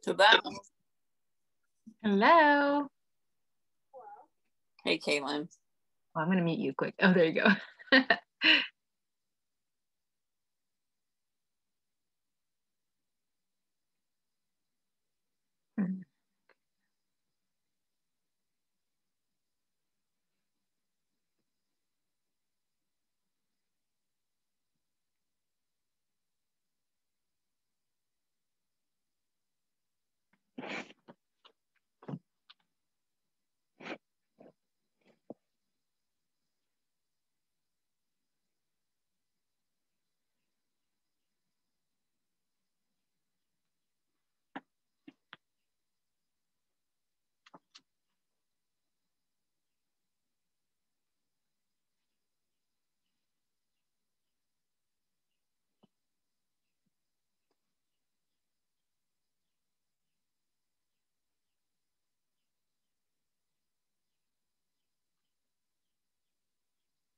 to that. Hello. Hey, Caitlin. Well, I'm going to mute you quick. Oh, there you go.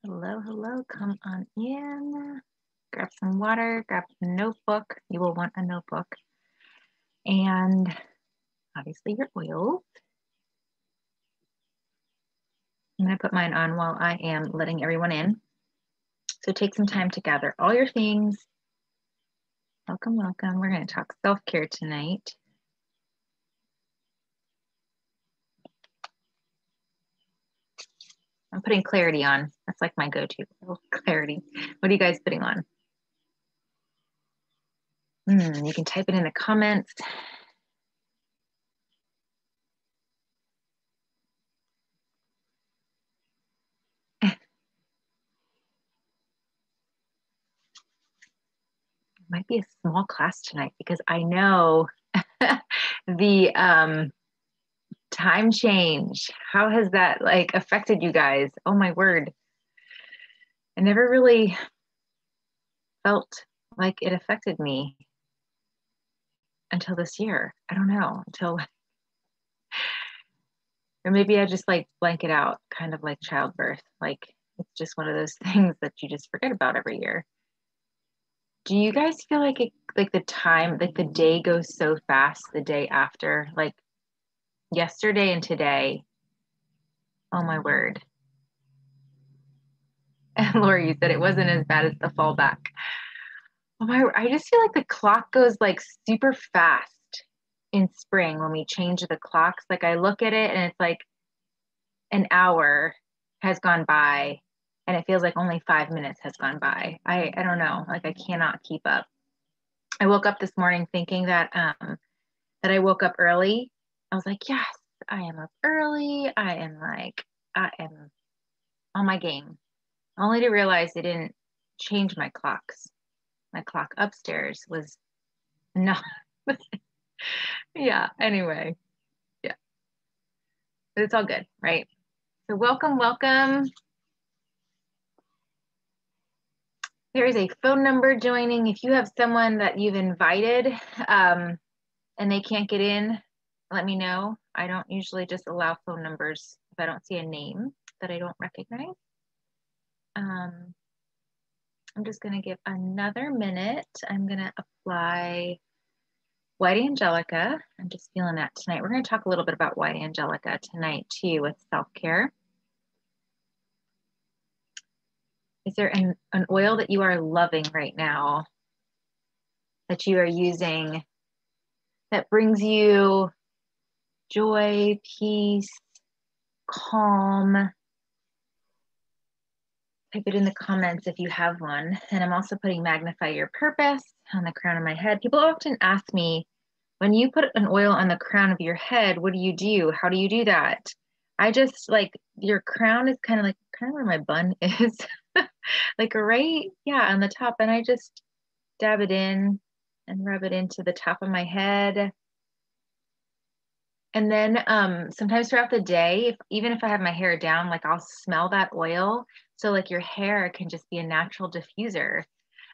Hello, hello. Come on in. Grab some water, grab a notebook. You will want a notebook. And obviously your oils. I'm going to put mine on while I am letting everyone in. So take some time to gather all your things. Welcome, welcome. We're going to talk self-care tonight. I'm putting Clarity on. That's like my go-to, Clarity. What are you guys putting on? You can type it in the comments. Might be a small class tonight because I know the time change. How has that like affected you guys? Oh my word. I never really felt like it affected me until this year. I don't know, or maybe I just like blank it out, kind of like childbirth. Like it's just one of those things that you just forget about every year. Do you guys feel like the time, like the day goes so fast the day after, like yesterday and today? Oh my word. And Lori, you said it wasn't as bad as the fallback. Oh my, I just feel like the clock goes like super fast in spring when we change the clocks. Like I look at it and it's like an hour has gone by and it feels like only 5 minutes has gone by. I don't know, like I cannot keep up. I woke up this morning thinking that I woke up early. I was like, yes, I am up early. I am on my game. Only to realize they didn't change my clocks. My clock upstairs was not. Yeah, anyway. Yeah. But it's all good, right? So welcome, welcome. There is a phone number joining. If you have someone that you've invited and they can't get in, let me know. I don't usually just allow phone numbers if I don't see a name that I don't recognize. I'm just going to give another minute. I'm going to apply White Angelica. I'm just feeling that tonight. We're going to talk a little bit about White Angelica tonight too with self-care. Is there an oil that you are loving right now that you are using that brings you joy, peace, calm? Type it in the comments if you have one. And I'm also putting Magnify Your Purpose on the crown of my head. People often ask me, when you put an oil on the crown of your head, what do you do? How do you do that? I just like, your crown is kind of where my bun is. Like right, yeah, on the top. And I just dab it in and rub it into the top of my head. And then sometimes throughout the day, even if I have my hair down, like I'll smell that oil. So like your hair can just be a natural diffuser.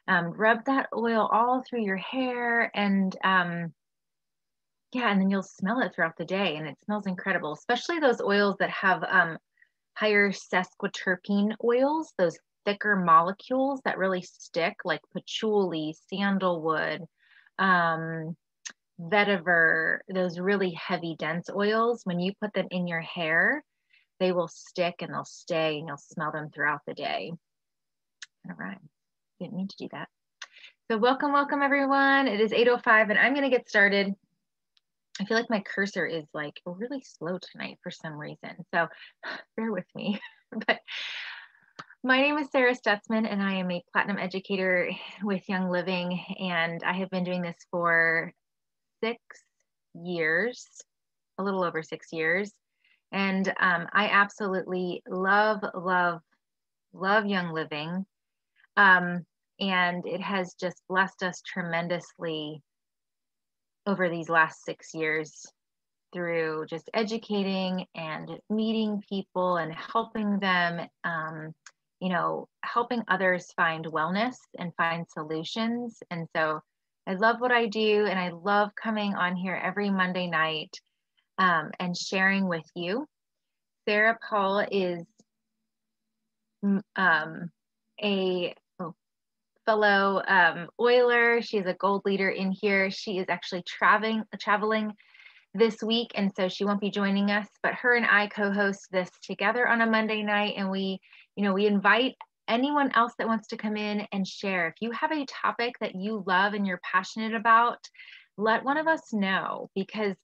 Rub that oil all through your hair and yeah, and then you'll smell it throughout the day and it smells incredible, especially those oils that have higher sesquiterpene oils, those thicker molecules that really stick, like patchouli, sandalwood, vetiver, those really heavy, dense oils, when you put them in your hair, they will stick and they'll stay and you'll smell them throughout the day. All right. Didn't mean to do that. So welcome, welcome everyone. It is 8:05 and I'm going to get started. I feel like my cursor is like really slow tonight for some reason. So bear with me. But my name is Sarah Stutzman and I am a platinum educator with Young Living. And I have been doing this for 6 years, a little over 6 years. And I absolutely love Young Living. And it has just blessed us tremendously over these last 6 years through just educating and meeting people and helping them, you know, helping others find wellness and find solutions. And so I love what I do, and I love coming on here every Monday night and sharing with you. Sarah Paul is a fellow oiler. She's a gold leader in here. She is actually traveling this week, and so she won't be joining us, but her and I co-host this together on a Monday night, and we invite anyone else that wants to come in and share. If you have a topic that you love and you're passionate about, let one of us know, because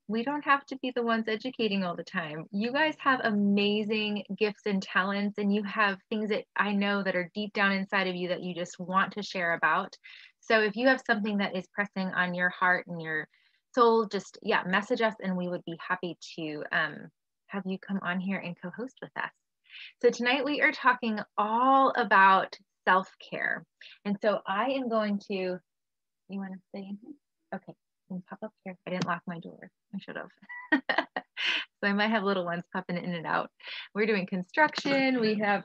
we don't have to be the ones educating all the time. You guys have amazing gifts and talents, and you have things that I know that are deep down inside of you that you just want to share about. So if you have something that is pressing on your heart and your soul, just, yeah, message us and we would be happy to have you come on here and co-host with us. So tonight we are talking all about self-care. And so I am going to, you want to say anything? Okay. Pop up here. I didn't lock my door. I should have. So I might have little ones popping in and out. We're doing construction. We have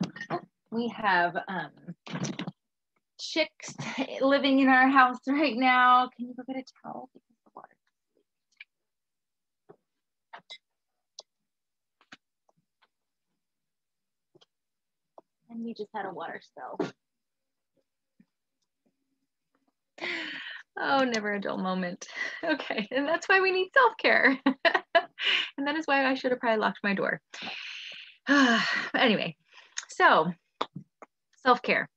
chicks living in our house right now. Can you go get a towel? Because the water. And we just had a water spill. Oh, never a dull moment. Okay, and that's why we need self-care. And that is why I should have probably locked my door. Anyway, so self-care.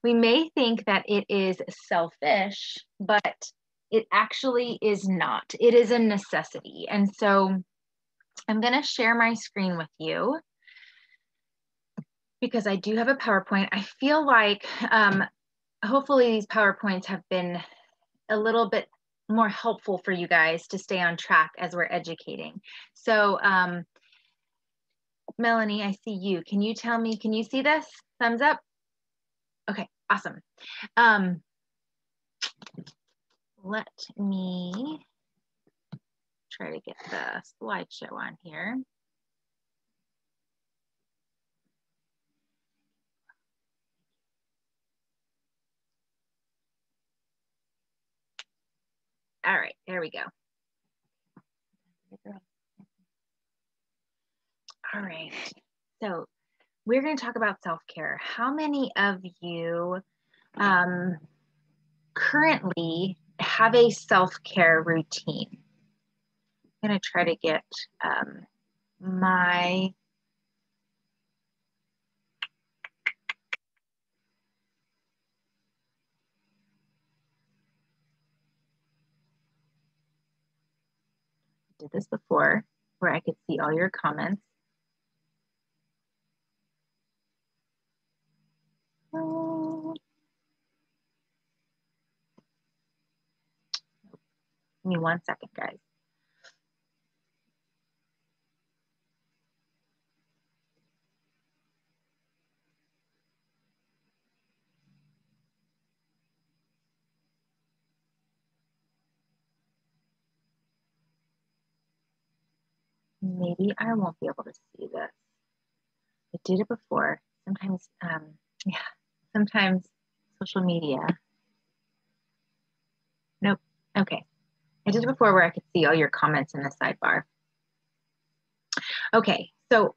We may think that it is selfish, but it actually is not. It is a necessity. And so I'm going to share my screen with you because I do have a PowerPoint. I feel like hopefully these PowerPoints have been a little bit more helpful for you guys to stay on track as we're educating. So Melanie, I see you. Can you tell me, can you see this? Thumbs up? Okay, awesome. Let me try to get the slideshow on here. All right, there we go. All right, so we're going to talk about self-care. How many of you currently have a self-care routine? I'm going to try to get my did this before where I could see all your comments. Give me 1 second, guys. Maybe I won't be able to see this. I did it before. Sometimes, yeah, sometimes social media. Nope. Okay. I did it before where I could see all your comments in the sidebar. Okay, so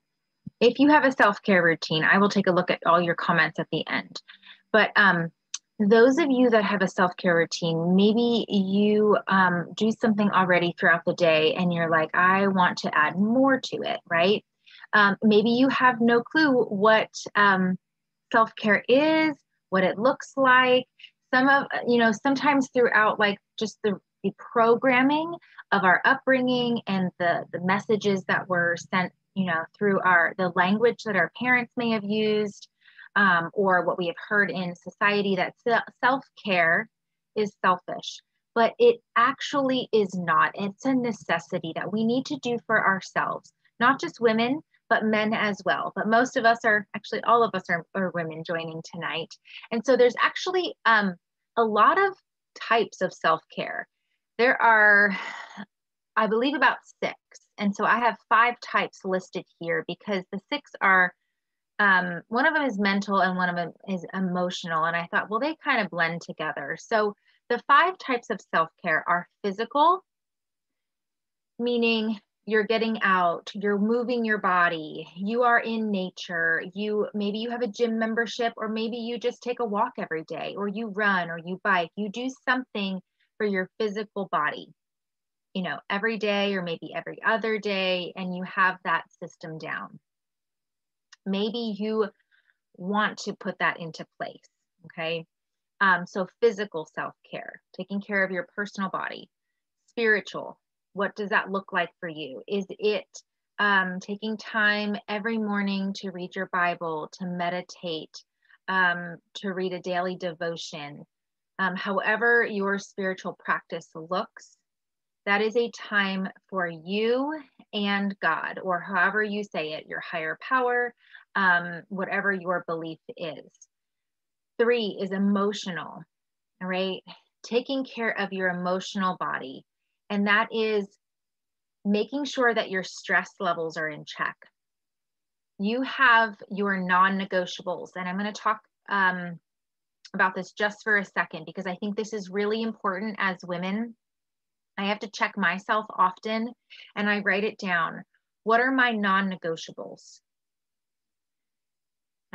if you have a self-care routine, I will take a look at all your comments at the end. But those of you that have a self-care routine, maybe you do something already throughout the day and you're like, I want to add more to it, right? Maybe you have no clue what self-care is, what it looks like. Sometimes throughout like just the programming of our upbringing and the messages that were sent, through the language that our parents may have used, or what we have heard in society, that self-care is selfish. But it actually is not. It's a necessity that we need to do for ourselves, not just women, but men as well. But most of us are actually, all of us are women joining tonight. And so there's actually a lot of types of self-care. There are, I believe, about 6. And so I have 5 types listed here because the 6 are, one of them is mental and one of them is emotional. And I thought, well, they kind of blend together. So the 5 types of self-care are physical, meaning you're getting out, you're moving your body, you are in nature, maybe you have a gym membership, or maybe you just take a walk every day, or you run, or you bike, you do something for your physical body, every day or maybe every other day, and you have that system down. Maybe you want to put that into place, okay? So physical self-care, taking care of your personal body. Spiritual, what does that look like for you? Is it taking time every morning to read your Bible, to meditate, to read a daily devotion? However your spiritual practice looks, that is a time for you and God, or however you say it, your higher power, whatever your belief is. 3 is emotional, all right? Taking care of your emotional body. And that is making sure that your stress levels are in check. You have your non-negotiables, and I'm going to talk about this just for a second, because I think this is really important as women. I have to check myself often, and I write it down. What are my non-negotiables?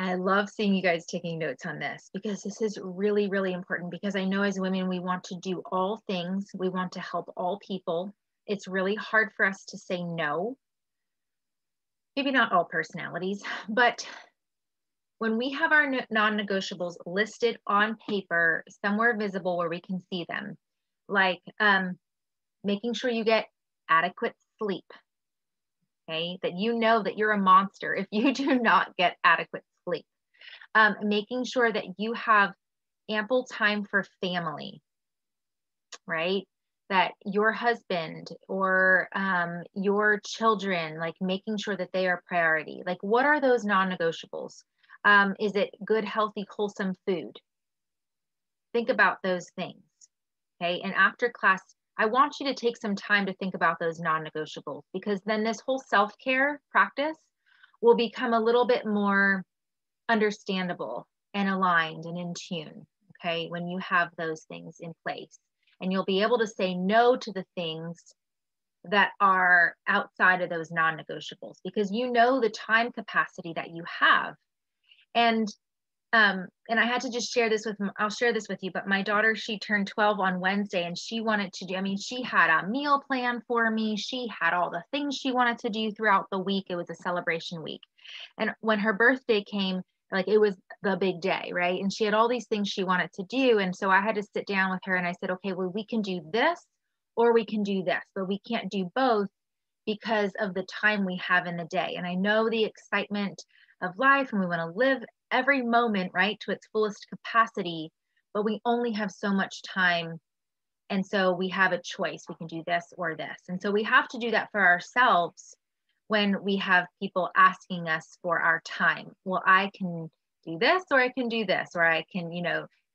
I love seeing you guys taking notes on this, because this is really, really important, because I know as women, we want to do all things. We want to help all people. It's really hard for us to say no. Maybe not all personalities, but when we have our non-negotiables listed on paper, somewhere visible where we can see them, like making sure you get adequate sleep, okay? That you know that you're a monster if you do not get adequate sleep. Making sure that you have ample time for family, right? That your husband or your children, like making sure that they are priority. Like, what are those non-negotiables? Is it good, healthy, wholesome food? Think about those things, okay? And after class, I want you to take some time to think about those non-negotiables, because then this whole self-care practice will become a little bit more understandable and aligned and in tune, okay, when you have those things in place. And you'll be able to say no to the things that are outside of those non-negotiables, because you know the time capacity that you have. And I had to just share this I'll share this with you, but my daughter, she turned 12 on Wednesday, and she wanted to do, she had a meal plan for me. She had all the things she wanted to do throughout the week. It was a celebration week. And when her birthday came, like, it was the big day, right? And she had all these things she wanted to do. And so I had to sit down with her and I said, okay, well, we can do this or we can do this, but we can't do both because of the time we have in the day. And I know the excitement of life and we want to live every moment, right, to its fullest capacity, but we only have so much time. And so we have a choice. We can do this or this. And so we have to do that for ourselves when we have people asking us for our time. Well, I can do this, or I can do this, or I can,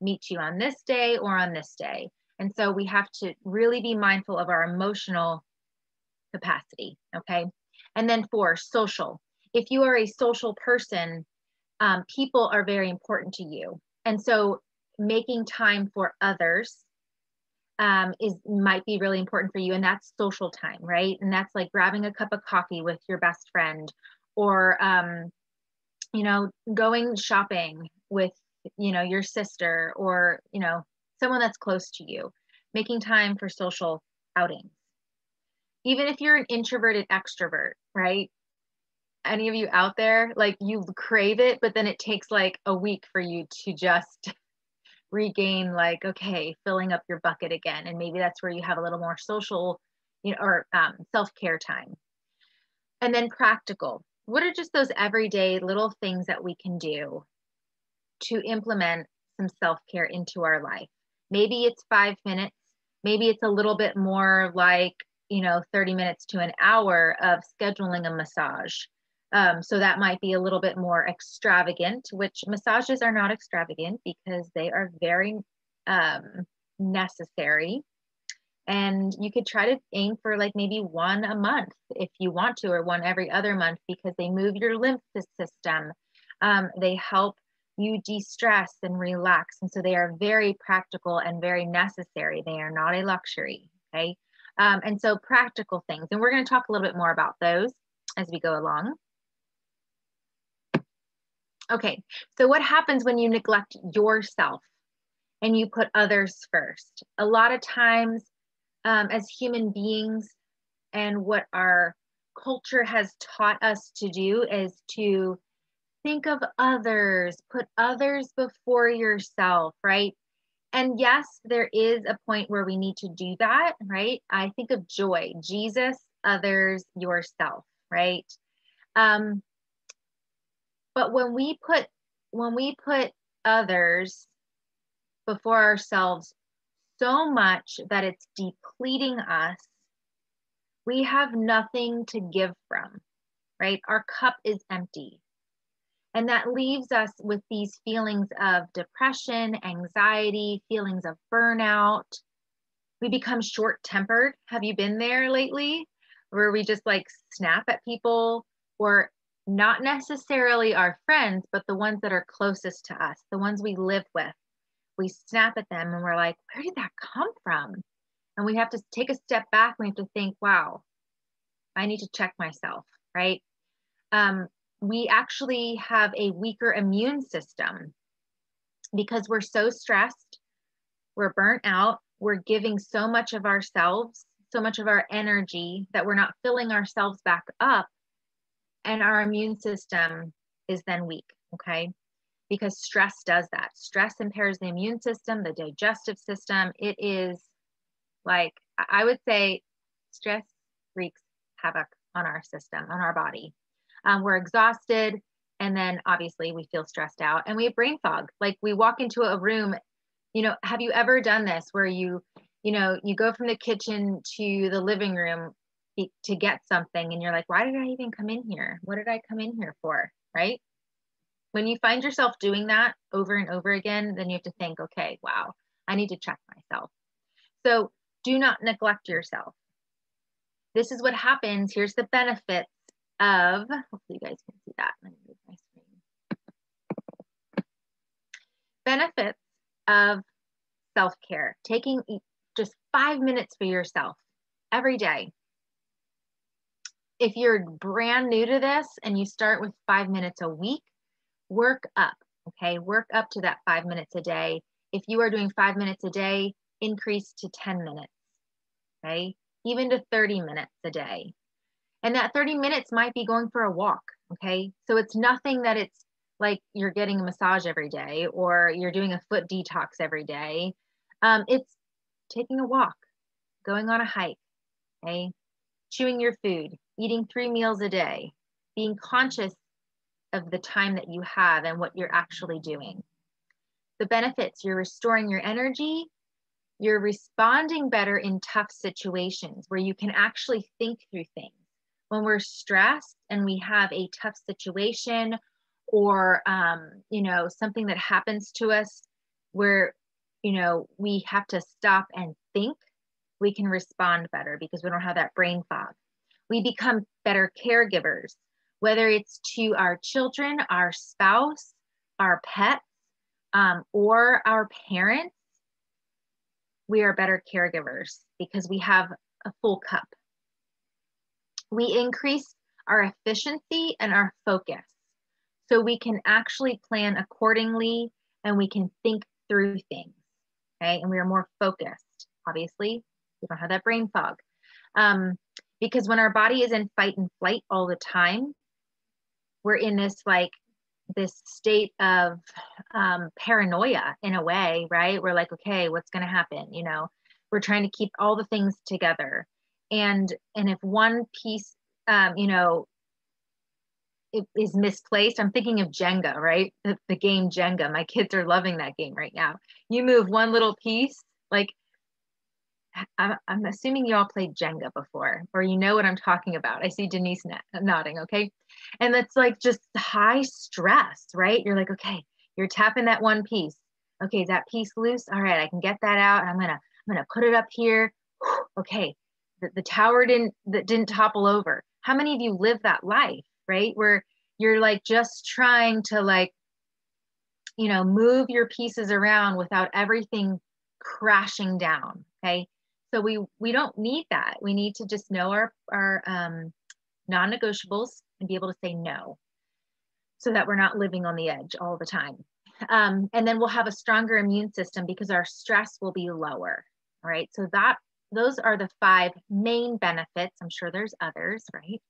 meet you on this day or on this day. And so we have to really be mindful of our emotional capacity, okay? And then 4, social. If you are a social person, people are very important to you. And so making time for others might be really important for you. And that's social time, right? And that's like grabbing a cup of coffee with your best friend, or, going shopping with you know, your sister or, you know, someone that's close to you, making time for social outings. Even if you're an introverted extrovert, right? Any of you out there, like you crave it, but then it takes like a week for you to just regain, like, okay, filling up your bucket again. And maybe that's where you have a little more social, you know, or self-care time. And then practical. What are just those everyday little things that we can do to implement some self-care into our life? Maybe it's 5 minutes. Maybe it's a little bit more like, you know, 30 minutes to an hour of scheduling a massage. So that might be a little bit more extravagant, which massages are not extravagant because they are very necessary. And you could try to aim for like maybe one a month if you want to, or one every other month, because they move your lymph system. They help you de-stress and relax. And so they are very practical and very necessary. They are not a luxury. Okay. And so practical things. And we're going to talk a little bit more about those as we go along. Okay. So what happens when you neglect yourself and you put others first? A lot of times, as human beings, and what our culture has taught us to do is to think of others, put others before yourself, right? And yes, there is a point where we need to do that, right? I think of joy, Jesus, others, yourself, right? But when we put others before ourselves so much that it's depleting us, we have nothing to give from, right? Our cup is empty. And that leaves us with these feelings of depression, anxiety, feelings of burnout. We become short-tempered. Have you been there lately? Where we just like snap at people, or not necessarily our friends, but the ones that are closest to us, the ones we live with. We snap at them and we're like, where did that come from? And we have to take a step back. We have to think, wow, I need to check myself, right? We actually have a weaker immune system because we're so stressed, we're burnt out, we're giving so much of ourselves, so much of our energy that we're not filling ourselves back up. And our immune system is then weak, okay? Because stress does that. Stress impairs the immune system, the digestive system. It is like, I would say stress wreaks havoc on our system, on our body. We're exhausted, and then obviously we feel stressed out and we have brain fog. Like we walk into a room, you know, have you ever done this where you go from the kitchen to the living room to get something and you're like, why did I even come in here? What did I come in here for? Right? When you find yourself doing that over and over again, then you have to think, okay, wow, I need to check myself. So do not neglect yourself. This is what happens. Here's the benefits of, hopefully you guys can see that. Let me move my screen. Benefits of self-care. Taking just 5 minutes for yourself every day. If you're brand new to this and you start with 5 minutes a week, work up, okay? Work up to that 5 minutes a day. If you are doing 5 minutes a day, increase to 10 minutes, okay? Even to 30 minutes a day. And that 30 minutes might be going for a walk, okay? So it's nothing that it's like you're getting a massage every day or you're doing a foot detox every day. It's taking a walk, going on a hike, okay? Chewing your food, eating 3 meals a day, being conscious of the time that you have and what you're actually doing. The benefits, you're restoring your energy, you're responding better in tough situations where you can actually think through things. When we're stressed and we have a tough situation or, something that happens to us where, we have to stop and think, we can respond better because we don't have that brain fog. We become better caregivers, whether it's to our children, our spouse, our pets, or our parents. We are better caregivers because we have a full cup. We increase our efficiency and our focus so we can actually plan accordingly and we can think through things. Okay. And we are more focused. Obviously, we don't have that brain fog. Because when our body is in fight and flight all the time, we're in this state of paranoia in a way, right? We're like, okay, what's going to happen? We're trying to keep all the things together. And if one piece, it is misplaced. I'm thinking of Jenga, right? The game Jenga. My kids are loving that game right now. You move one little piece, like I'm assuming you all played Jenga before, or you know what I'm talking about. I see Denise nodding, okay? And that's like just high stress, right? You're like, okay, you're tapping that one piece. Okay, is that piece loose? All right, I can get that out. I'm gonna put it up here. Okay, the tower didn't topple over. How many of you live that life, right? Where you're like just trying to move your pieces around without everything crashing down, okay? So we don't need that. We need to just know our non-negotiables and be able to say no, so that we're not living on the edge all the time. And then we'll have a stronger immune system because our stress will be lower. All right. So those are the 5 main benefits. I'm sure there's others, right?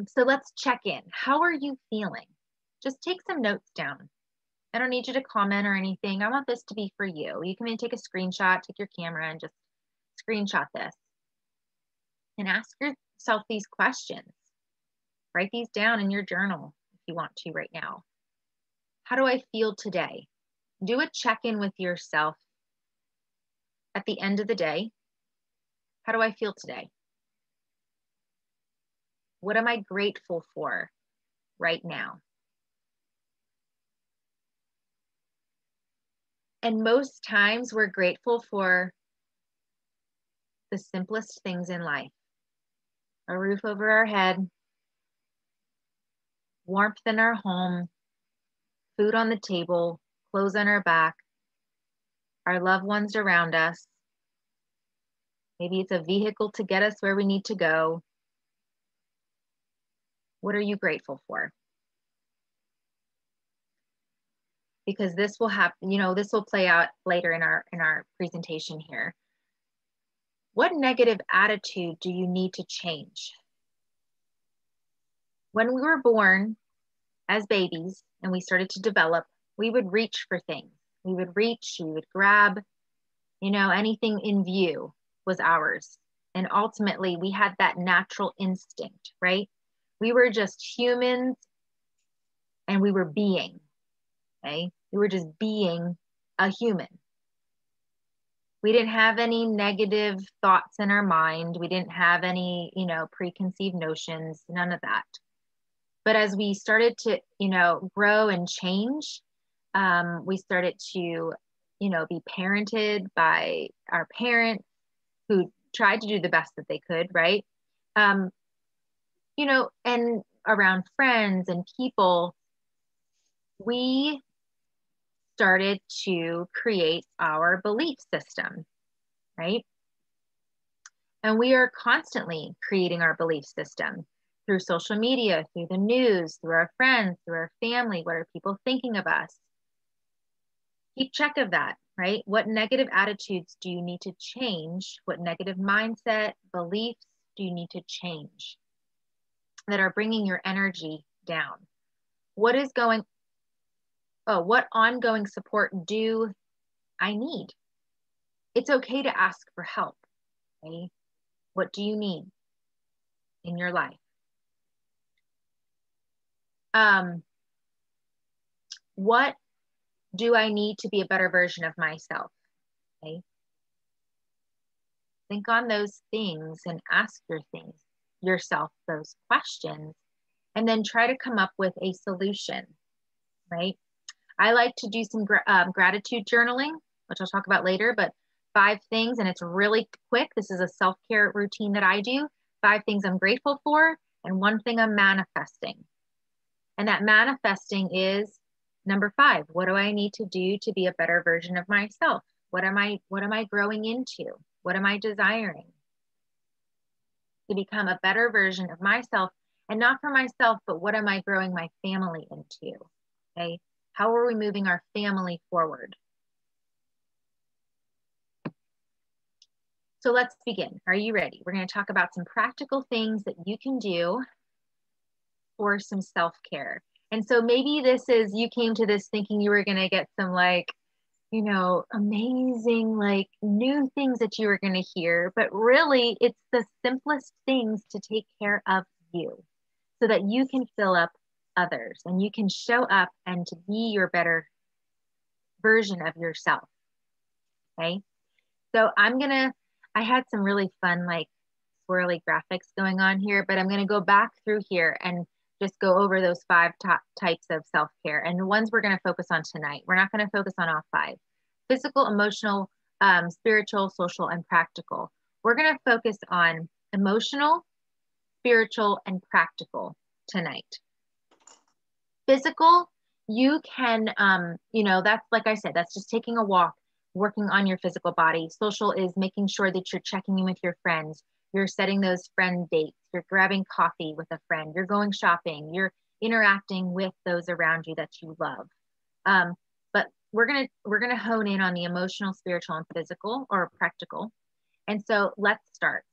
So let's check in. How are you feeling? Just take some notes down. I don't need you to comment or anything. I want this to be for you. You can even take a screenshot, take your camera and just screenshot this. And ask yourself these questions. Write these down in your journal if you want to right now. How do I feel today? Do a check-in with yourself at the end of the day. How do I feel today? What am I grateful for right now? And most times we're grateful for the simplest things in life. A roof over our head, warmth in our home, food on the table, clothes on our back, our loved ones around us. Maybe it's a vehicle to get us where we need to go. What are you grateful for? Because this will happen, this will play out later in our presentation here. What negative attitude do you need to change? When we were born as babies and we started to develop, we would reach for things. We would reach, we would grab, anything in view was ours. And ultimately, we had that natural instinct, right? We were just humans and we were being, okay? We were just being a human. We didn't have any negative thoughts in our mind. We didn't have any, preconceived notions, none of that. But as we started to, grow and change, we started to, be parented by our parents who tried to do the best that they could, right? And around friends and people, we started to create our belief system, right? And we are constantly creating our belief system through social media, through the news, through our friends, through our family. What are people thinking of us? Keep track of that, right? What negative attitudes do you need to change? What negative mindset, beliefs do you need to change that are bringing your energy down? What ongoing support do I need? It's okay to ask for help, okay? What do you need in your life? What do I need to be a better version of myself? Okay. Think on those things and ask yourself those questions, and then try to come up with a solution, right? I like to do some gratitude journaling, which I'll talk about later, but 5 things, and it's really quick. This is a self-care routine that I do. 5 things I'm grateful for, and 1 thing I'm manifesting. And that manifesting is number 5. What do I need to do to be a better version of myself? What am I growing into? What am I desiring? To become a better version of myself, and not for myself, but what am I growing my family into? Okay. How are we moving our family forward? So let's begin. Are you ready? We're going to talk about some practical things that you can do for some self-care. And so maybe this is, you came to this thinking you were going to get some like, you know, amazing, like new things that you were going to hear, but really it's the simplest things to take care of you so that you can fill up others and you can show up and to be your better version of yourself. Okay. So I had some really fun, like swirly graphics going on here, but I'm going to go back through here and just go over those 5 top types of self-care and the ones we're going to focus on tonight. We're not going to focus on all 5: physical, emotional, spiritual, social, and practical. We're going to focus on emotional, spiritual, and practical tonight. Physical, you can, you know, that's like I said, that's just taking a walk, working on your physical body. Social is making sure that you're checking in with your friends. You're setting those friend dates. You're grabbing coffee with a friend. You're going shopping. You're interacting with those around you that you love. But we're gonna hone in on the emotional, spiritual, and physical or practical. And so let's start.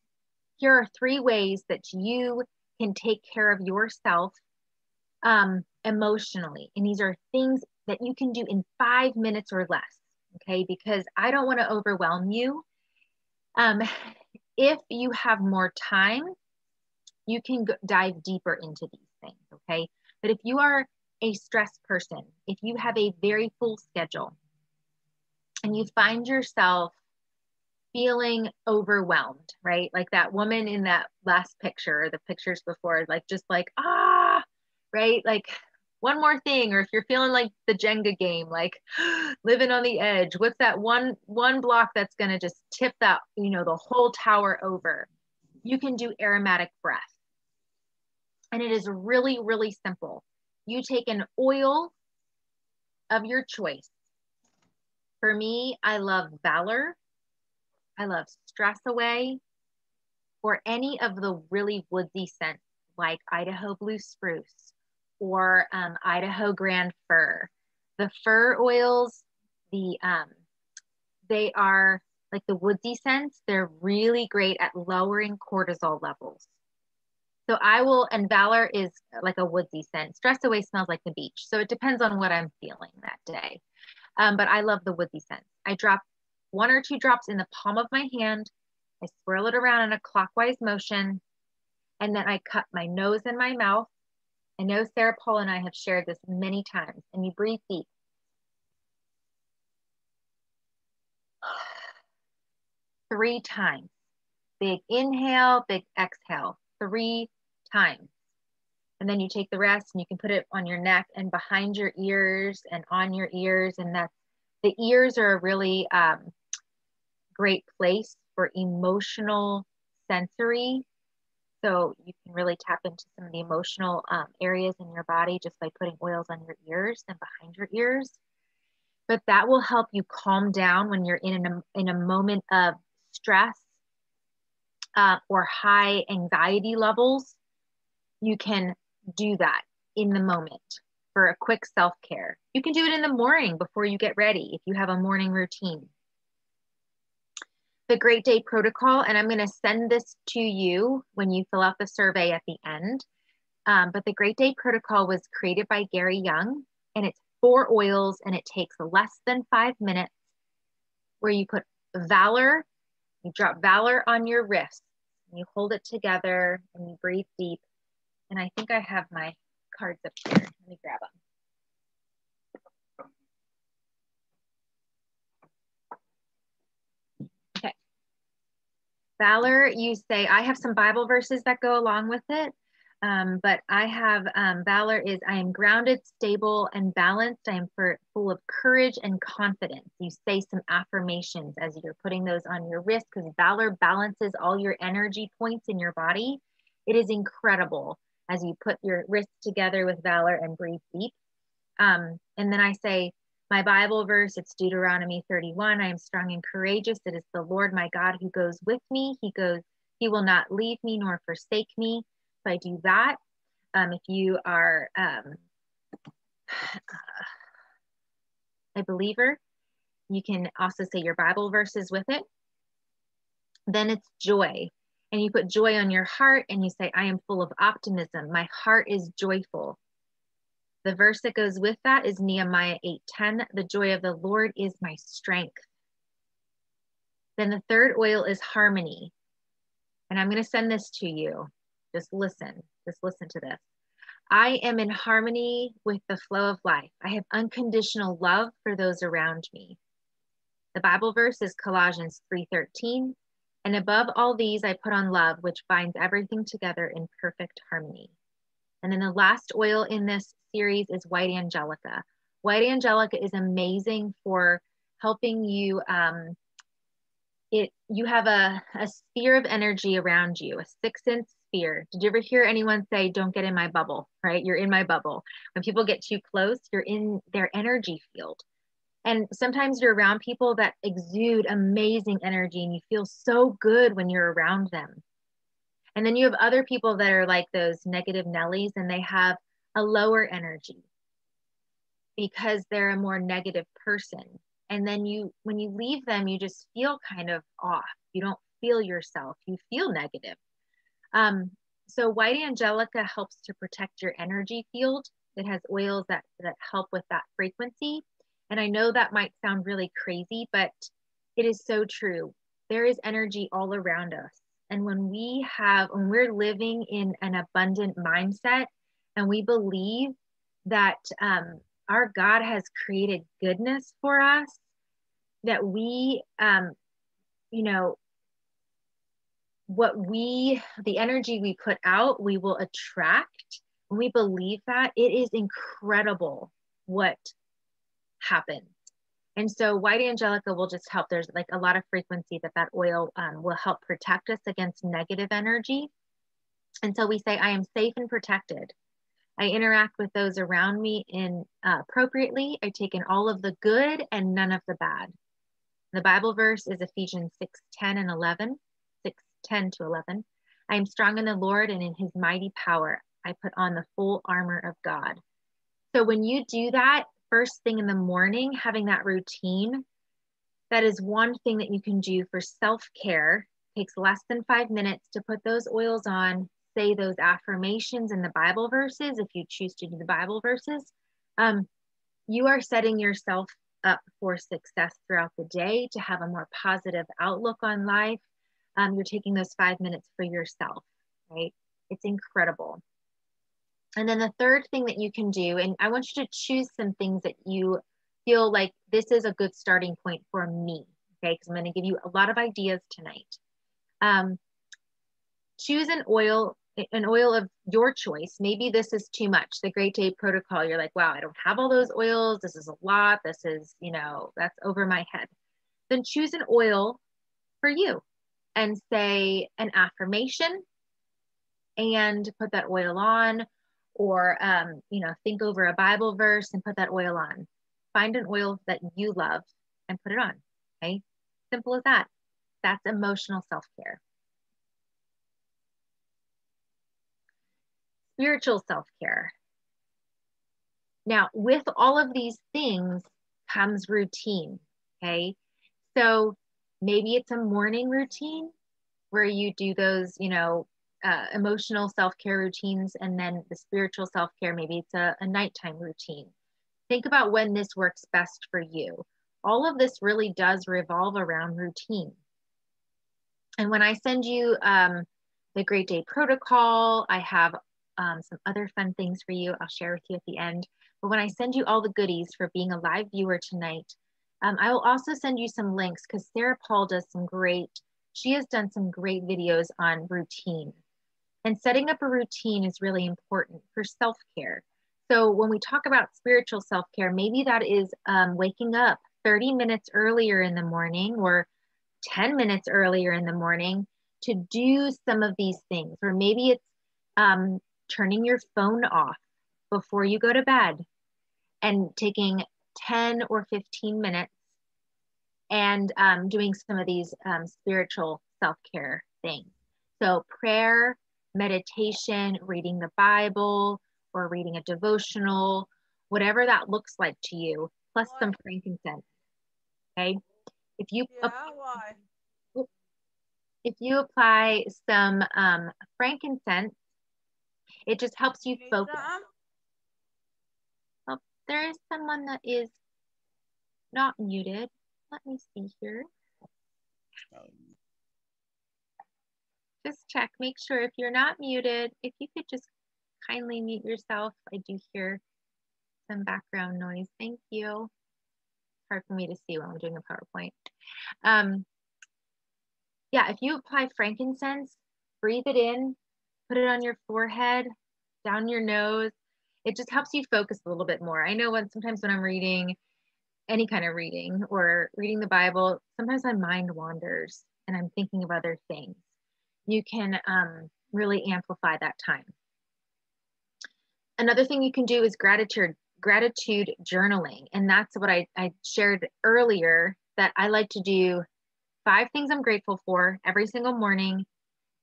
Here are 3 ways that you can take care of yourself emotionally. And these are things that you can do in 5 minutes or less. Okay, because I don't want to overwhelm you. If you have more time, you can dive deeper into these things, okay? But if you are a stressed person, if you have a very full schedule, and you find yourself feeling overwhelmed, right? Like that woman in that last picture, the pictures before, like just like, right? Like one more thing, or if you're feeling like the Jenga game, like living on the edge, what's that one block that's going to just tip that, you know, the whole tower over? You can do aromatic breath. And it is really, really simple. You take an oil of your choice. For me, I love Valor. I love Stress Away, or any of the really woodsy scents like Idaho Blue Spruce or Idaho Grand Fir. The fir oils, they are like the woodsy scents. They're really great at lowering cortisol levels. So and Valor is like a woodsy scent. Stress Away smells like the beach. So it depends on what I'm feeling that day. But I love the woodsy scents. I drop 1 or 2 drops in the palm of my hand. I swirl it around in a clockwise motion. And then I cut my nose and my mouth. I know Sarah Paul and I have shared this many times. And you breathe deep. Three times. Big inhale, big exhale. 3 times. And then you take the rest and you can put it on your neck and behind your ears and on your ears. And the ears are a really great place for emotional sensory. So you can really tap into some of the emotional areas in your body just by putting oils on your ears and behind your ears. But that will help you calm down when you're in a moment of stress or high anxiety levels. You can do that in the moment for a quick self-care. You can do it in the morning before you get ready if you have a morning routine. The Great Day Protocol, and I'm going to send this to you when you fill out the survey at the end. But the Great Day Protocol was created by Gary Young, and it's 4 oils, and it takes less than 5 minutes, where you put Valor, you drop Valor on your wrist, and you hold it together, and you breathe deep. And I think I have my cards up here. Let me grab them. Okay. Valor, you say, I have some Bible verses that go along with it. But I have Valor is, I am grounded, stable, and balanced. I am full of courage and confidence. You say some affirmations as you're putting those on your wrist, because Valor balances all your energy points in your body. It is incredible as you put your wrists together with Valor and breathe deep. And then I say, my Bible verse, it's Deuteronomy 31. I am strong and courageous. It is the Lord my God who goes with me. He will not leave me nor forsake me. So I do that. If you are a believer. You can also say your Bible verses with it. Then it's joy. And you put joy on your heart and you say, I am full of optimism. My heart is joyful. The verse that goes with that is Nehemiah 8:10. The joy of the Lord is my strength. Then the third oil is harmony. And I'm going to send this to you. Just listen to this. I am in harmony with the flow of life. I have unconditional love for those around me. The Bible verse is Colossians 3:13. And above all these, I put on love, which binds everything together in perfect harmony. And then the last oil in this series is White Angelica. White Angelica is amazing for helping you. You have a sphere of energy around you, a 6-inch sphere. Did you ever hear anyone say, don't get in my bubble, right? You're in my bubble. When people get too close, you're in their energy field. And sometimes you're around people that exude amazing energy and you feel so good when you're around them. And then you have other people that are like those negative Nellies and they have a lower energy because they're a more negative person. And then when you leave them, you just feel kind of off. You don't feel yourself. You feel negative. So White Angelica helps to protect your energy field. It has oils that help with that frequency. And I know that might sound really crazy, but it is so true. There is energy all around us. And when we're living in an abundant mindset and we believe that our God has created goodness for us, that we, the energy we put out, we will attract. When we believe that, it is incredible what happens. And so White Angelica will just help. There's like a lot of frequency that oil will help protect us against negative energy. And so we say, I am safe and protected. I interact with those around me appropriately. I take in all of the good and none of the bad. The Bible verse is Ephesians 6:10 and 11, 6:10 to 11. I am strong in the Lord and in his mighty power. I put on the full armor of God. So when you do that first thing in the morning, having that routine, that is one thing that you can do for self-care. It takes less than 5 minutes to put those oils on, say those affirmations in the Bible verses, if you choose to do the Bible verses. You are setting yourself up for success throughout the day, to have a more positive outlook on life. You're taking those 5 minutes for yourself, right? It's incredible. And then the third thing that you can do, and I want you to choose some things that you feel like this is a good starting point for me, okay? Because I'm going to give you a lot of ideas tonight. Choose an oil of your choice. Maybe this is too much. The Great Day Protocol, you're like, wow, I don't have all those oils. This is a lot. This is, that's over my head. Then choose an oil for you and say an affirmation and put that oil on, or, think over a Bible verse and put that oil on. Find an oil that you love and put it on, okay? Simple as that. That's emotional self-care. Spiritual self-care. Now, with all of these things comes routine, okay? So maybe it's a morning routine where you do those, emotional self-care routines, and then the spiritual self-care, maybe it's a nighttime routine. Think about when this works best for you. All of this really does revolve around routine. And when I send you the Great Day Protocol, I have some other fun things for you I'll share with you at the end. But when I send you all the goodies for being a live viewer tonight, I will also send you some links, because Sarah Paul she has done some great videos on routine. And setting up a routine is really important for self-care. So when we talk about spiritual self-care, maybe that is waking up 30 minutes earlier in the morning or 10 minutes earlier in the morning to do some of these things. Or maybe it's turning your phone off before you go to bed and taking 10 or 15 minutes and doing some of these spiritual self-care things. So prayer, meditation, reading the Bible, or reading a devotional, whatever that looks like to you. plus Why? some frankincense. Okay. If you Yeah, why? if you apply some frankincense, it just helps you You need focus. some? Oh, there is someone that is not muted. Let me see here. Just check, make sure if you're not muted, if you could just kindly mute yourself. I do hear some background noise. Thank you. It's hard for me to see when I'm doing a PowerPoint. Yeah, if you apply frankincense, breathe it in, put it on your forehead, down your nose. It just helps you focus a little bit more. I know sometimes when I'm reading any kind of reading or reading the Bible, sometimes my mind wanders and I'm thinking of other things. You can really amplify that time. Another thing you can do is gratitude journaling. And that's what I shared earlier, that I like to do 5 things I'm grateful for every single morning.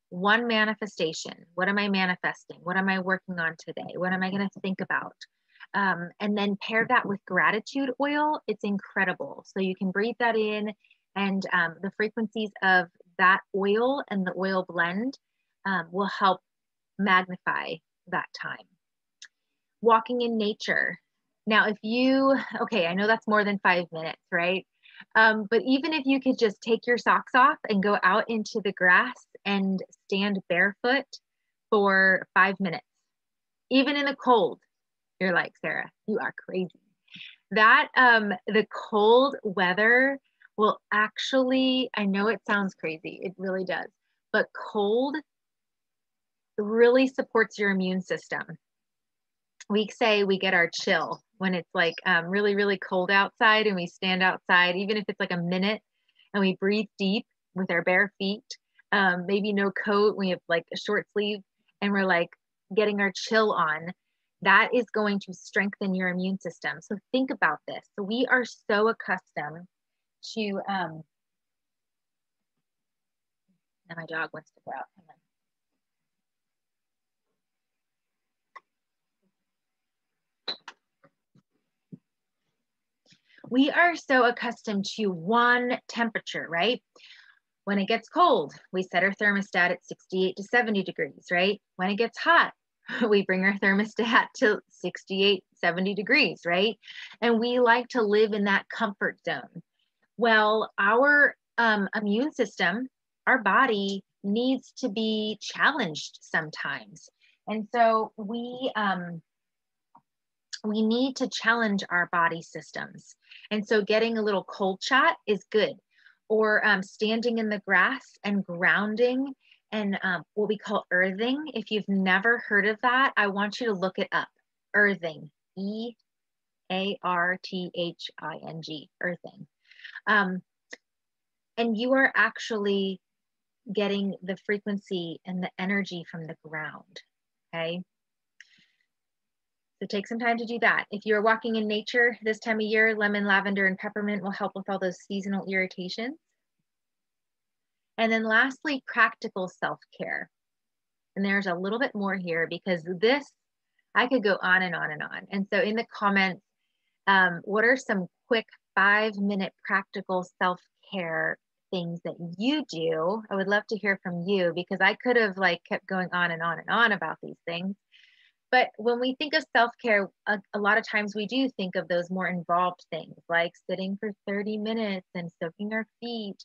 1 manifestation. What am I manifesting? What am I working on today? What am I going to think about? And then pair that with gratitude oil. It's incredible. So you can breathe that in, and the frequencies of that oil and the oil blend will help magnify that time. Walking in nature. Now, if you, okay, I know that's more than 5 minutes, right? But even if you could just take your socks off and go out into the grass and stand barefoot for 5 minutes, even in the cold, you're like, Sarah, you are crazy. That the cold weather will actually, I know it sounds crazy, it really does, but cold really supports your immune system. We say we get our chill when it's like really, really cold outside, and we stand outside, even if it's like a minute, and we breathe deep with our bare feet, maybe no coat, we have like a short sleeve, and we're like getting our chill on. That is going to strengthen your immune system. So think about this. So we are so accustomed to, now my dog wants to go out. Hang on. We are so accustomed to one temperature, right? When it gets cold, we set our thermostat at 68 to 70 degrees, right? When it gets hot, we bring our thermostat to 68, 70 degrees, right? And we like to live in that comfort zone. Well, our immune system, our body needs to be challenged sometimes. And so we need to challenge our body systems. And so getting a little cold shot is good. Or standing in the grass and grounding and what we call earthing. If you've never heard of that, I want you to look it up. Earthing, E-A-R-T-H-I-N-G, earthing. And you are actually getting the frequency and the energy from the ground, okay? So take some time to do that. If you're walking in nature this time of year, lemon, lavender, and peppermint will help with all those seasonal irritations. And then lastly, practical self-care. And there's a little bit more here because this, I could go on and on and on. And so in the comments, what are some quick 5-minute practical self-care things that you do? I would love to hear from you, because I could have like kept going on and on and on about these things. But when we think of self-care, a lot of times we do think of those more involved things, like sitting for 30 minutes and soaking our feet,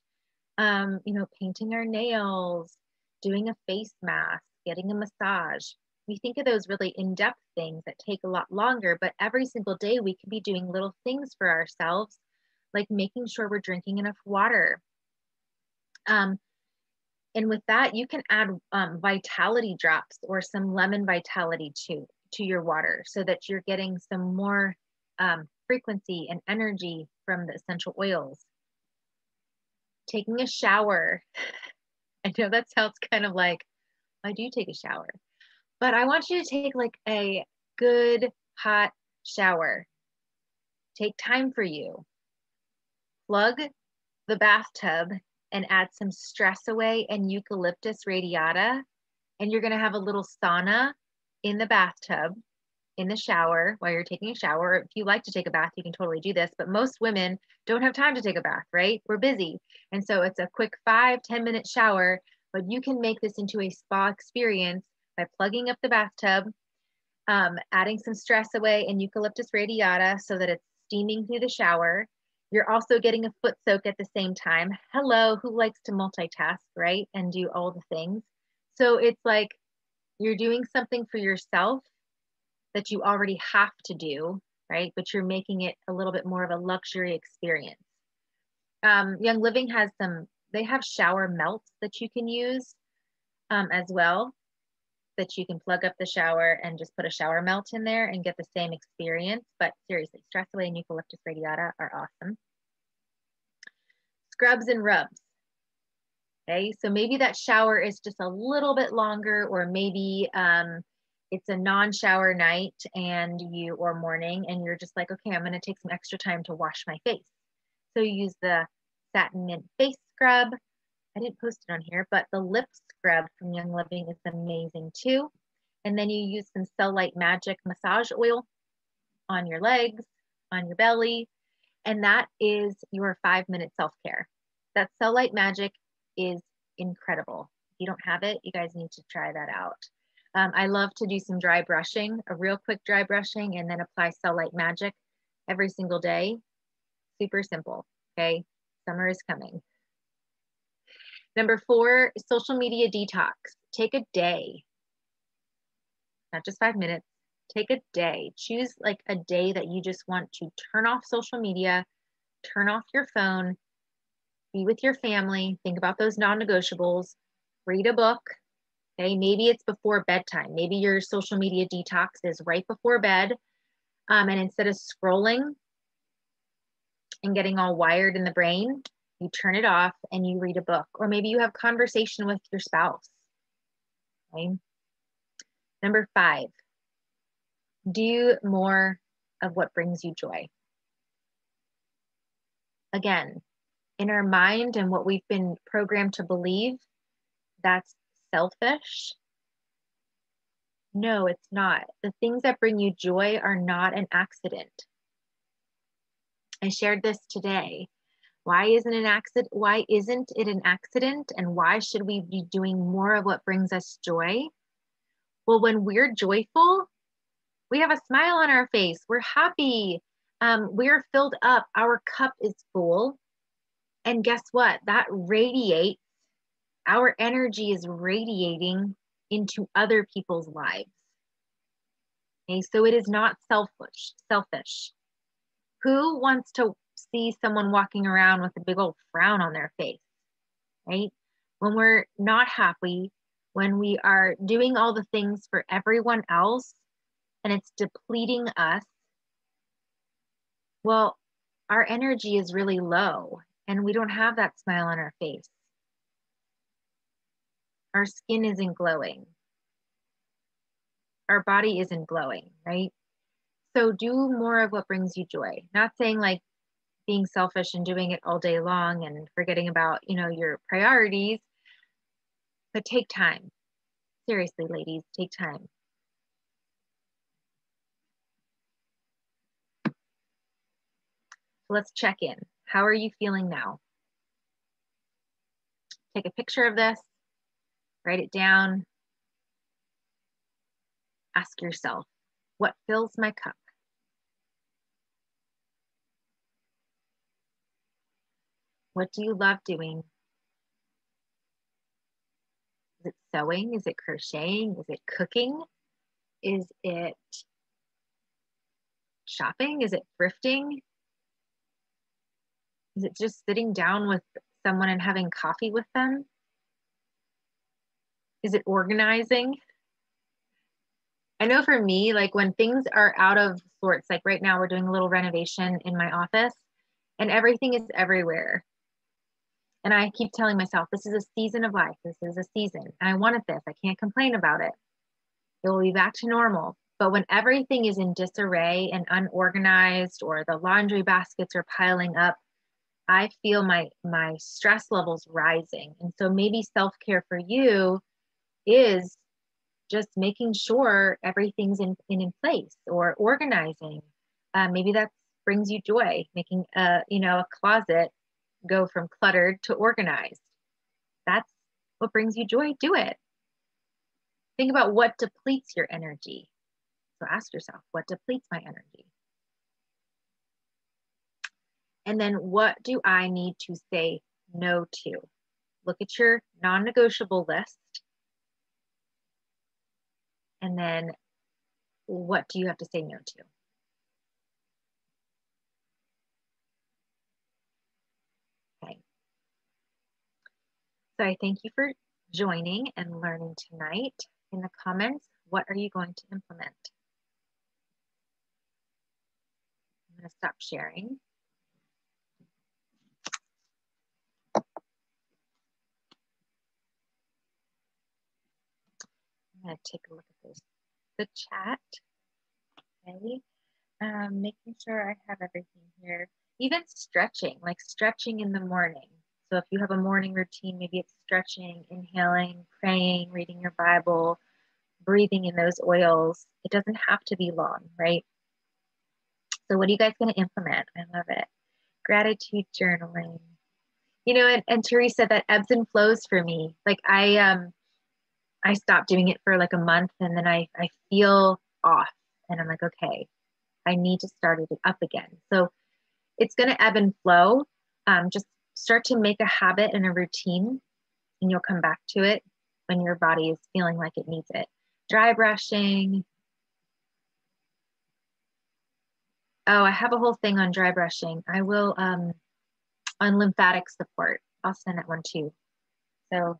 painting our nails, doing a face mask, getting a massage. We think of those really in-depth things that take a lot longer, but every single day we can be doing little things for ourselves, like making sure we're drinking enough water. And with that, you can add vitality drops or some lemon vitality to your water, so that you're getting some more frequency and energy from the essential oils. Taking a shower. I know that sounds kind of like, I do take a shower, but I want you to take like a good hot shower. Take time for you. Plug the bathtub and add some Stress Away and Eucalyptus radiata, and you're going to have a little sauna in the bathtub, in the shower while you're taking a shower. If you like to take a bath, you can totally do this, but most women don't have time to take a bath, right? We're busy. And so it's a quick 5-10 minute shower, but you can make this into a spa experience by plugging up the bathtub, adding some Stress Away and Eucalyptus radiata so that it's steaming through the shower. You're also getting a foot soak at the same time. Hello, who likes to multitask, right? And do all the things. So it's like you're doing something for yourself that you already have to do, right? But you're making it a little bit more of a luxury experience. Young Living has they have shower melts that you can use as well, that you can plug up the shower and just put a shower melt in there and get the same experience. But seriously, Stress Away and Eucalyptus radiata are awesome. Scrubs and rubs. Okay, so maybe that shower is just a little bit longer, or maybe it's a non-shower night or morning, and you're just like, okay, I'm gonna take some extra time to wash my face. So you use the Satin Mint Face Scrub. I didn't post it on here, but the lip scrub from Young Living is amazing too. And then you use some Cellulite Magic massage oil on your legs, on your belly, and that is your 5-minute self-care. That Cellulite Magic is incredible. If you don't have it, you guys need to try that out. I love to do some dry brushing, a real quick dry brushing, and then apply Cellulite Magic every single day. Super simple, okay? Summer is coming. Number 4, social media detox. Take a day, not just 5 minutes, take a day. Choose like a day that you just want to turn off social media, turn off your phone, be with your family, think about those non-negotiables, read a book. Okay, maybe it's before bedtime. Maybe your social media detox is right before bed. And instead of scrolling and getting all wired in the brain, you turn it off and you read a book. Or maybe you have conversation with your spouse. Okay. Number 5, do more of what brings you joy. Again, in our mind and what we've been programmed to believe, that's selfish. No, it's not. The things that bring you joy are not an accident. I shared this today. Why isn't it an accident? And why should we be doing more of what brings us joy? Well, when we're joyful, we have a smile on our face. We're happy. We're filled up. Our cup is full. And guess what? That radiates. Our energy is radiating into other people's lives. Okay, so it is not selfish. Who wants to see someone walking around with a big old frown on their face, right? When we're not happy, when we are doing all the things for everyone else and it's depleting us, well, our energy is really low and we don't have that smile on our face. Our skin isn't glowing. Our body isn't glowing, right? So do more of what brings you joy. Not saying like being selfish and doing it all day long and forgetting about, your priorities, but take time. Seriously, ladies, take time. So let's check in. How are you feeling now? Take a picture of this, write it down. Ask yourself, what fills my cup? What do you love doing? Is it sewing? Is it crocheting? Is it cooking? Is it shopping? Is it thrifting? Is it just sitting down with someone and having coffee with them? Is it organizing? I know for me, like when things are out of sorts, like right now we're doing a little renovation in my office and everything is everywhere. And I keep telling myself, this is a season of life. This is a season. And I wanted this. I can't complain about it. It will be back to normal. But when everything is in disarray and unorganized, or the laundry baskets are piling up, I feel my stress levels rising. And so maybe self-care for you is just making sure everything's in place, or organizing. Maybe that brings you joy, making a closet go from cluttered to organized. That's what brings you joy. Do it. Think about what depletes your energy. So ask yourself, what depletes my energy? And then what do I need to say no to? Look at your non-negotiable list. And then what do you have to say no to? Okay. So I thank you for joining and learning tonight. In the comments, what are you going to implement? I'm going to stop sharing. I'm going to take a look at the chat. Okay. Making sure I have everything here. Even stretching, like stretching in the morning. So if you have a morning routine, maybe it's stretching, inhaling, praying, reading your Bible, breathing in those oils. It doesn't have to be long, right? So what are you guys going to implement? I love it. Gratitude journaling. And Teresa, that ebbs and flows for me. Like I stopped doing it for like a month, and then I feel off, and I'm like, okay, I need to start it up again. So it's going to ebb and flow. Just start to make a habit and a routine, and you'll come back to it when your body is feeling like it needs it. Dry brushing. Oh, I have a whole thing on dry brushing. I will, on lymphatic support. I'll send that one too. So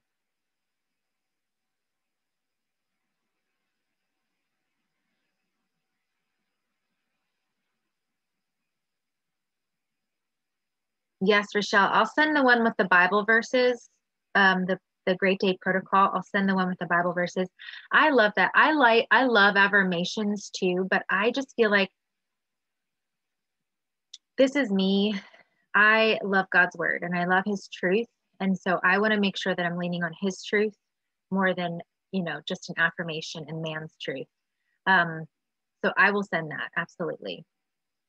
yes, Rochelle, I'll send the one with the Bible verses, the Great Day Protocol. I'll send the one with the Bible verses. I love that. I love affirmations too, but I just feel like this is me. I love God's word and I love his truth. And so I want to make sure that I'm leaning on his truth more than, just an affirmation and man's truth. So I will send that, absolutely,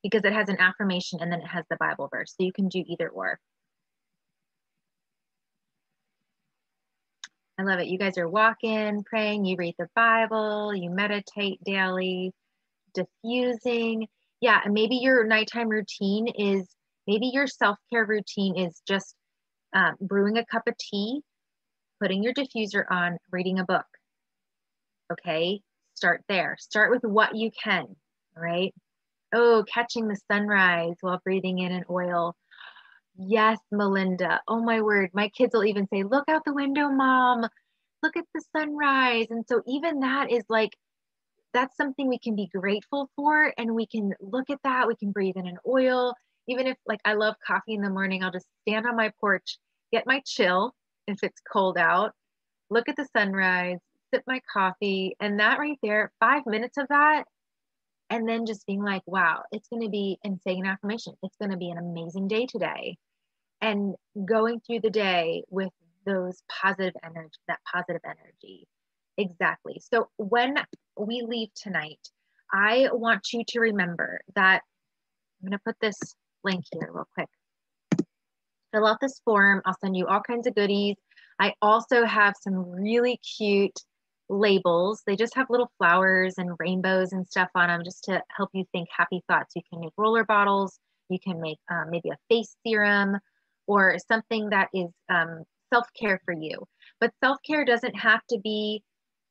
because it has an affirmation and then it has the Bible verse. So you can do either or. I love it. You guys are walking, praying, you read the Bible, you meditate daily, diffusing. Yeah, and maybe your nighttime routine is, maybe your self-care routine is just brewing a cup of tea, putting your diffuser on, reading a book. Okay, start there. Start with what you can, right? Oh, catching the sunrise while breathing in an oil. Yes, Melinda. Oh my word. My kids will even say, look out the window, mom. Look at the sunrise. And so even that is like, that's something we can be grateful for. And we can look at that. We can breathe in an oil. Even if like I love coffee in the morning, I'll just stand on my porch, get my chill if it's cold out, look at the sunrise, sip my coffee. And that right there, 5 minutes of that, and then just being like, wow, it's going to be, and saying an affirmation, it's going to be an amazing day today. And going through the day with those positive energy, that positive energy. Exactly. So when we leave tonight, I want you to remember that I'm going to put this link here real quick. Fill out this form. I'll send you all kinds of goodies. I also have some really cute labels. They just have little flowers and rainbows and stuff on them just to help you think happy thoughts. You can make roller bottles. You can make maybe a face serum or something that is self-care for you. But self-care doesn't have to be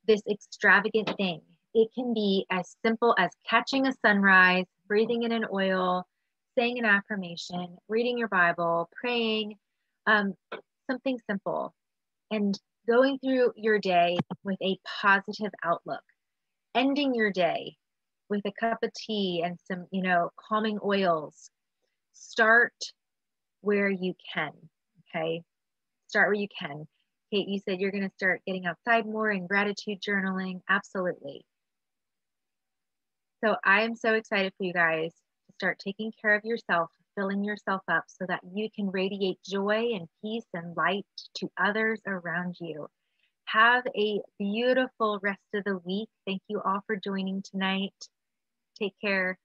this extravagant thing. It can be as simple as catching a sunrise, breathing in an oil, saying an affirmation, reading your Bible, praying, something simple, and going through your day with a positive outlook, ending your day with a cup of tea and some, calming oils. Start where you can, okay? Start where you can. Kate, you said you're going to start getting outside more and gratitude journaling. Absolutely. So I am so excited for you guys to start taking care of yourself, filling yourself up so that you can radiate joy and peace and light to others around you. Have a beautiful rest of the week. Thank you all for joining tonight. Take care.